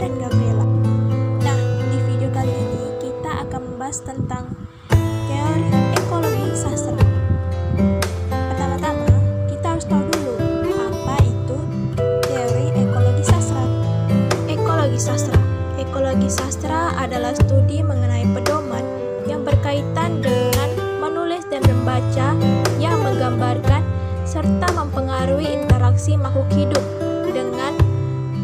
dan Gabriela. Nah, di video kali ini kita akan membahas tentang teori ekologi sastra. Pertama-tama, kita harus tahu dulu apa itu teori ekologi sastra. Ekologi sastra adalah studi mengenai pedoman yang berkaitan dengan menulis dan membaca yang menggambarkan serta mempengaruhi interaksi makhluk hidup dengan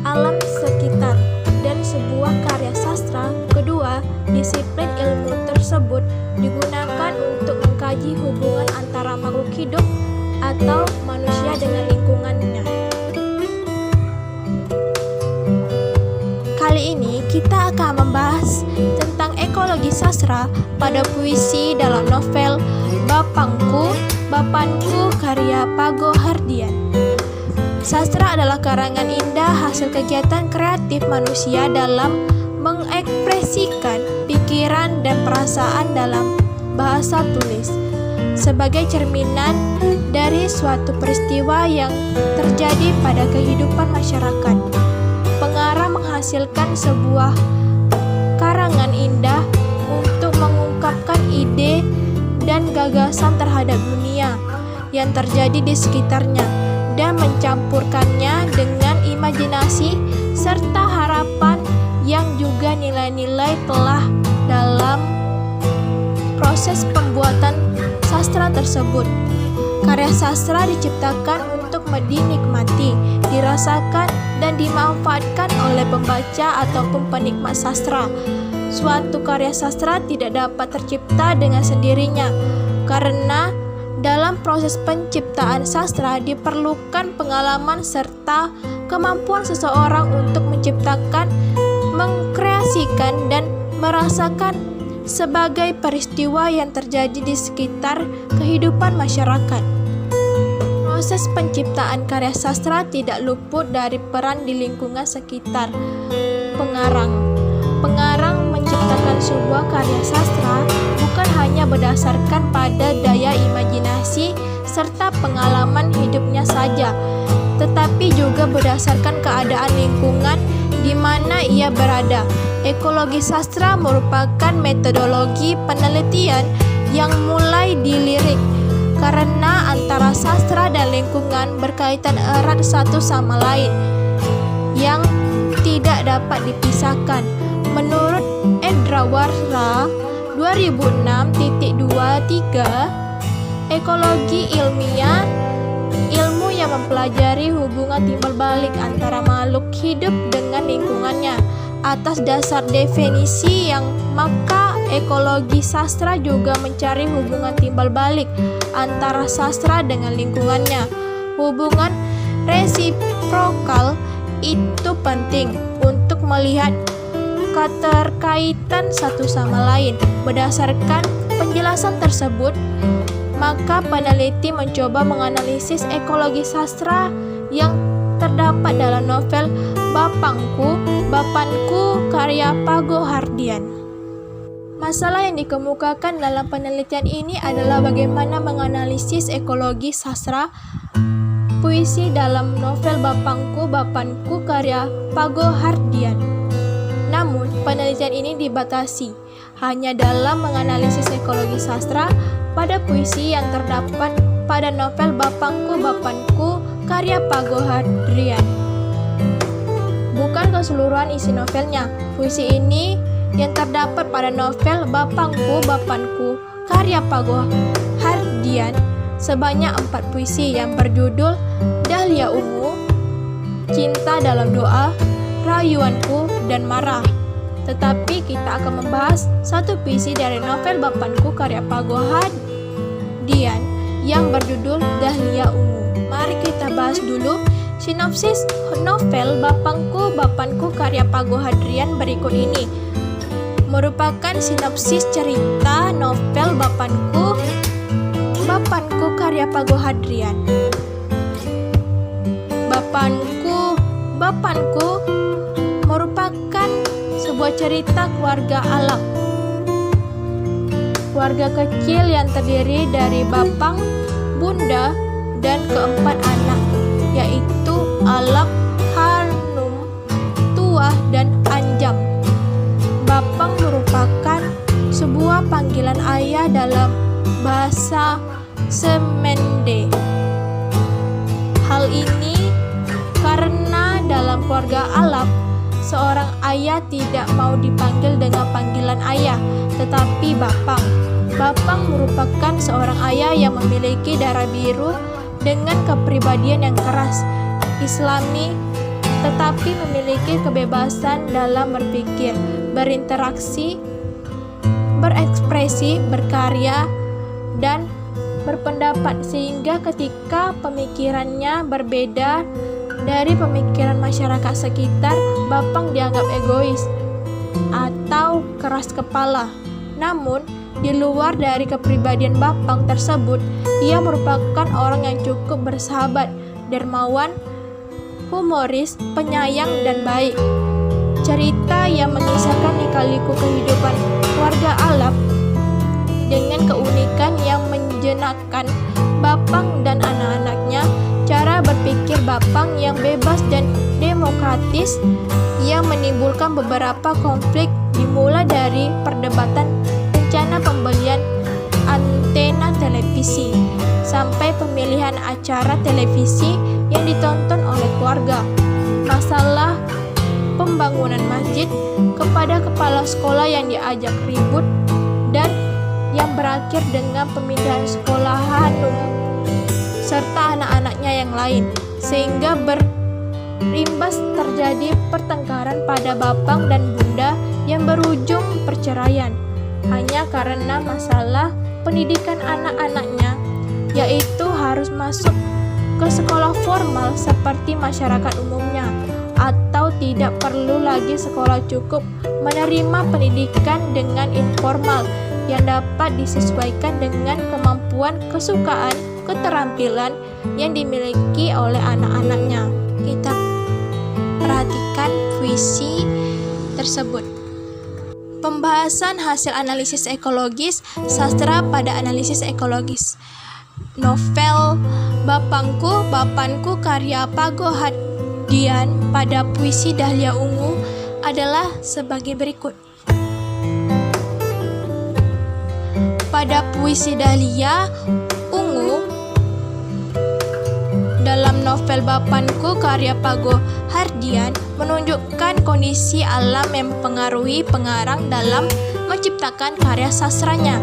alam sekitar dan sebuah karya sastra. Kedua, disiplin ilmu tersebut digunakan untuk mengkaji hubungan antara makhluk hidup atau manusia dengan lingkungannya. Kali ini kita akan membahas tentang ekologi sastra pada puisi dalam novel Bapangku karya Pago Hardian. Sastra adalah karangan indah hasil kegiatan kreatif manusia dalam mengekspresikan pikiran dan perasaan dalam bahasa tulis sebagai cerminan dari suatu peristiwa yang terjadi pada kehidupan masyarakat. Pengarang menghasilkan sebuah karangan indah untuk mengungkapkan ide dan gagasan terhadap dunia yang terjadi di sekitarnya dan mencampurkannya dengan imajinasi serta harapan yang juga nilai-nilai telah dalam proses pembuatan sastra tersebut. Karya sastra diciptakan untuk dinikmati, dirasakan, dan dimanfaatkan oleh pembaca ataupun penikmat sastra. Suatu karya sastra tidak dapat tercipta dengan sendirinya, karena dalam proses penciptaan sastra diperlukan pengalaman serta kemampuan seseorang untuk menciptakan, mengkreasikan, dan merasakan sebagai peristiwa yang terjadi di sekitar kehidupan masyarakat. Proses penciptaan karya sastra tidak luput dari peran di lingkungan sekitar Pengarang menciptakan sebuah karya sastra bukan hanya berdasarkan pada daya imajinasi serta pengalaman hidupnya saja, tetapi juga berdasarkan keadaan lingkungan di mana ia berada. Ekologi sastra merupakan metodologi penelitian yang mulai dilirik karena antara sastra dan lingkungan berkaitan erat satu sama lain yang tidak dapat dipisahkan. Menurut Edrawara 2006.23, ekologi ilmiah ilmu yang mempelajari hubungan timbal balik antara makhluk hidup dengan lingkungannya. Atas dasar definisi yang maka ekologi sastra juga mencari hubungan timbal balik antara sastra dengan lingkungannya. Hubungan resiprokal itu penting untuk melihat keterkaitan satu sama lain. Berdasarkan penjelasan tersebut, maka peneliti mencoba menganalisis ekologi sastra yang terdapat dalam novel Bapangku karya Pago Hardian. Masalah yang dikemukakan dalam penelitian ini adalah bagaimana menganalisis ekologi sastra puisi dalam novel Bapangku karya Pago Hardian. Namun, penelitian ini dibatasi hanya dalam menganalisis ekologi sastra pada puisi yang terdapat pada novel Bapangku karya Pago Hardian. Bukan keseluruhan isi novelnya. Puisi ini yang terdapat pada novel Bapangku karya Pago Hardian sebanyak 4 puisi yang berjudul Dahlia Ungu, Cinta dalam Doa, Rayuanku, dan Marah. Tetapi kita akan membahas satu puisi dari novel Bapangku karya Pago Hardian yang berjudul Dahlia Ungu. Mari kita bahas dulu sinopsis novel Bapangku karya Pago Hardian berikut ini. Merupakan sinopsis cerita novel Bapangku karya Pago Hardian. Bapangku merupakan sebuah cerita keluarga Alak. Keluarga kecil yang terdiri dari bapang, bunda, dan keempat anak, yaitu Alak, Hanum, Tuah, dan Anjing. panggilan ayah dalam bahasa Semende. Hal ini karena dalam keluarga Alap, seorang ayah tidak mau dipanggil dengan panggilan ayah, tetapi Bapang. Bapang merupakan seorang ayah yang memiliki darah biru dengan kepribadian yang keras, Islami, tetapi memiliki kebebasan dalam berpikir, berinteraksi, berekspresi, berkarya, dan berpendapat, sehingga ketika pemikirannya berbeda dari pemikiran masyarakat sekitar, Bapang dianggap egois atau keras kepala. Namun, di luar dari kepribadian Bapang tersebut, ia merupakan orang yang cukup bersahabat, dermawan, humoris, penyayang, dan baik. Cerita yang mengisahkan lika-liku kehidupan keluarga Alap dengan keunikan yang menjenakkan Bapang dan anak-anaknya, cara berpikir Bapang yang bebas dan demokratis yang menimbulkan beberapa konflik, dimulai dari perdebatan rencana pembelian antena televisi sampai pemilihan acara televisi yang ditonton oleh keluarga, masalah pembangunan masjid kepada kepala sekolah yang diajak ribut, dan yang berakhir dengan pemindahan sekolah Hanum serta anak-anaknya yang lain, sehingga berimbas terjadi pertengkaran pada Bapang dan Bunda yang berujung perceraian hanya karena masalah pendidikan anak-anaknya, yaitu harus masuk ke sekolah formal seperti masyarakat umumnya, atau tidak perlu lagi sekolah, cukup menerima pendidikan dengan informal yang dapat disesuaikan dengan kemampuan, kesukaan, keterampilan yang dimiliki oleh anak-anaknya. Kita perhatikan puisi tersebut. Pembahasan hasil analisis ekologis, sastra pada analisis ekologis. Novel Bapangku, Bapanku karya Pago Hadian pada puisi Dahlia Ungu adalah sebagai berikut. Pada puisi Dahlia Ungu dalam novel Bapanku karya Pago Hardian menunjukkan kondisi alam yang mempengaruhi pengarang dalam menciptakan karya sastranya.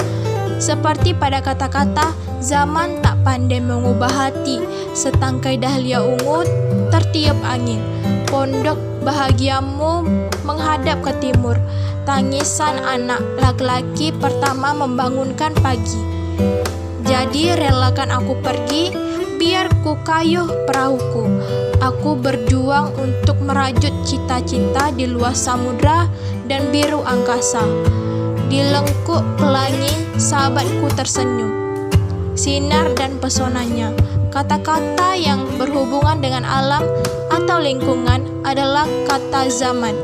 Seperti pada kata-kata, zaman tak pandai mengubah hati, setangkai dahlia ungu tertiup angin, pondok bahagiamu menghadap ke timur, tangisan anak laki-laki pertama membangunkan pagi. Jadi relakan aku pergi, biar ku kayuh perahuku. Aku berjuang untuk merajut cita-cita di luas samudra dan biru angkasa. Di lengkuk pelangi sahabatku tersenyum. Sinar dan pesonanya. Kata-kata yang berhubungan dengan alam atau lingkungan adalah kata zaman,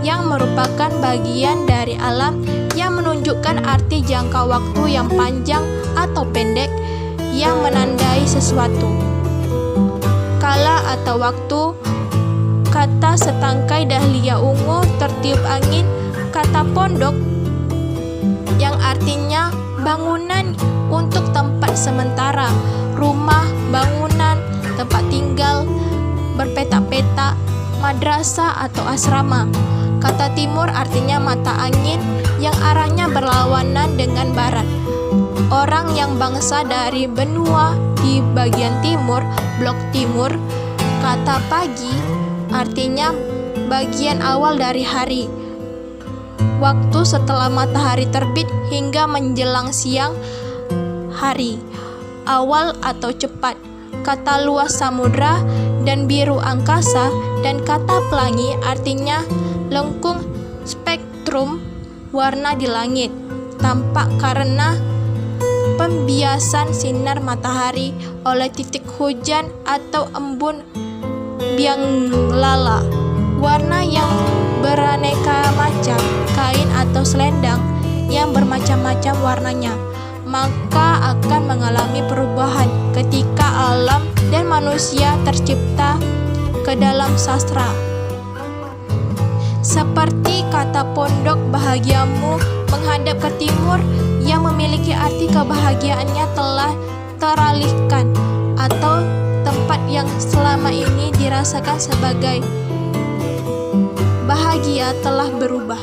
yang merupakan bagian dari alam yang menunjukkan arti jangka waktu yang panjang atau pendek yang menandai sesuatu. Kala atau waktu, kata setangkai dahlia ungu tertiup angin, kata pondok yang artinya bangunan untuk tempat sementara, rumah, bangunan, tempat tinggal, berpetak-petak, madrasah atau asrama. Kata timur artinya mata angin yang arahnya berlawanan dengan barat. Orang yang bangsa dari benua di bagian timur, blok timur. Kata pagi artinya bagian awal dari hari, waktu setelah matahari terbit hingga menjelang siang hari, awal atau cepat. Kata luas samudra dan biru angkasa, dan kata pelangi artinya lengkung spektrum warna di langit, tampak karena pembiasan sinar matahari oleh titik hujan atau embun biang lala. Warna yang beraneka macam, kain atau selendang yang bermacam-macam warnanya, maka akan mengalami perubahan ketika alam dan manusia tercipta ke dalam sastra. Seperti kata pondok bahagiamu menghadap ke timur yang memiliki arti kebahagiaannya telah teralihkan, atau tempat yang selama ini dirasakan sebagai bahagia telah berubah.